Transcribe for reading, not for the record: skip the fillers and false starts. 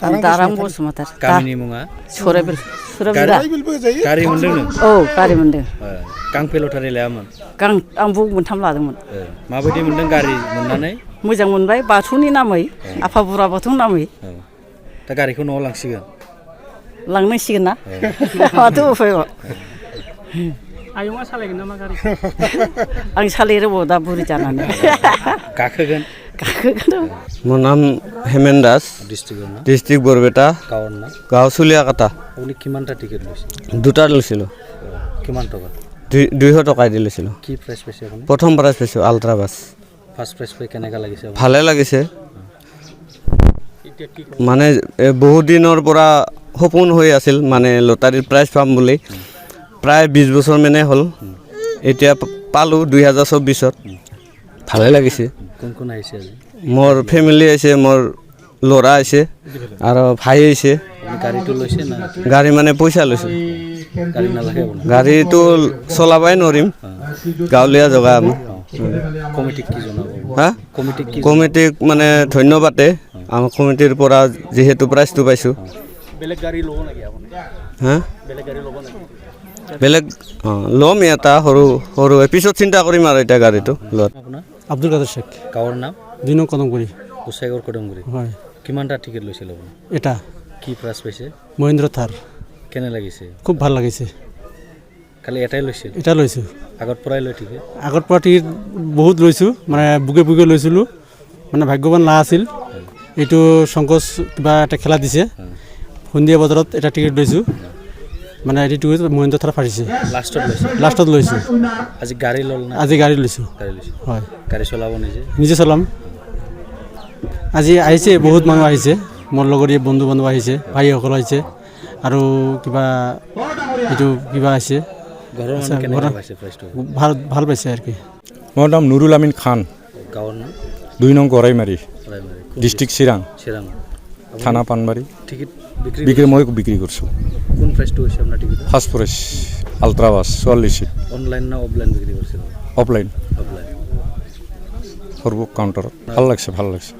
दारां बसुमतारी गामिनि मुङा सराइबिल गारि मोनदों नों औ गारि मोनदों गांबेसे लटारि लायामोन आं बुक मोनथाम लादोंमोन माबायदि मोनदों गारि मोननानै मोजां मोनबाय बाथौनि नामै आफा बुरा बाथौनि नामै दा गारिखौ न'आव लांसिगोन लांनांसिगोन ना माथो उफायबाव आयंआ सालायगोन नामा गारि आं सालाय रोंबाव दा बुरि जानानै गाखोगोन মোৰ নাম হেমেন দাস ডিষ্ট্ৰিক্ট বৰপেটা গাঁও চুলিয়াকাটা আপুনি কিমানটা টিকেট লৈছে দুটা লৈছিলোঁ কিমান টকা 200 টকাই দি লৈছিলোঁ কি প্ৰাইচ পাইছে আপুনি প্ৰথম প্ৰাইজ পাইছোঁ আল্ট্ৰা বাছ ফাৰ্ষ্ট প্ৰাইজ পাই কেনেকা লাগিছে ভালে লাগিছে মানে বহুত দিনৰ পৰা সপোন হৈ আছিল মানে লটাৰীৰ প্ৰাইজ পাম বুলি প্ৰায় 20 বছৰ মানে হ'ল এতিয়া পালোঁ 2024ত ভালে লাগিছে কোন কোন আহিছে আজি মোৰ ফেমিলি আহিছে মোৰ ল'ৰা আহিছে আৰু ভাই আহিছে গাড়ীটো লৈছে না গাড়ী মানে পইচা লৈছোঁ গাড়ী নালাগে আপুনি গাড়ীটো চলাবই নোৱাৰিম গাঁৱলীয়া জেগা আমি কমিটিক কি জনাব হা কমিটিক মানে ধন্যবাদে আমাৰ কমিটিৰ পৰা যিহেতু প্ৰাইজটো পাইছোঁ বেলেগ গাড়ী ল'ব নেকি আপুনি হা বেলেগ গাড়ী ল'ব নেকি বেলেগ ল'ম এটা সৰু সৰু পিছত চিন্তা কৰিম আৰু এতিয়া গাড়ীটো লোৱাত আপোনাৰ আব্দুল কাদেৰ শেখ গাঁৱৰ নাম 2 নং কদমগুৰি গোসাইগাঁৱৰ কদমগুৰি হয় কিমানটা টিকেট লৈছিল আপুনি এটা কি প্ৰাইজ পাইছে মহিন্দ্ৰ থাৰ কেনে লাগিছে খুব ভাল লাগিছে খালি এটাই লৈছিল এটা লৈছোঁ আগত পৰাই লৈ টিকেট আগৰ পৰা টিকেট বহুত লৈছোঁ মানে বুকে বুকে লৈছিলোঁ মানে ভাগ্যৱান না আছিল এইটো সংকোচ কিবা এটা খেলা দিছে সন্ধিয়া বজাৰত এটা টিকেট লৈছোঁ মানে এইটো মহিন্দ্ৰ থাৰ ফাৰিছে লাষ্টত লৈছোঁ আজি গাড়ী ল'ল না আজি গাড়ী লৈছোঁ হয় গাড়ী চলাব নিজে চলাম আজি আহিছে বহুত মানুহ আহিছে মোৰ লগৰীয়া বন্ধু বান্ধৱ আহিছে ভাইসকল আহিছে আৰু কিবা এইটো কিবা আহিছে ভাল পাইছে আৰু কি মোৰ নাম নুৰুল আমিন খান গাঁৱৰ নাম 2 নং গৰাইমাৰী ডিষ্ট্ৰিক্ট চিৰাং থানা পানবাৰী টিকেট বিক্ৰী মই বিক্ৰী কৰিছোঁ কোন প্ৰাইচটো হৈছে আপোনাৰ ticket first prize ultra bus 44 seat online না অফলাইন বিক্ৰী কৰিছিল অফলাইন অফলাইন সৰ্ব কাউণ্টাৰত ভাল লাগিছে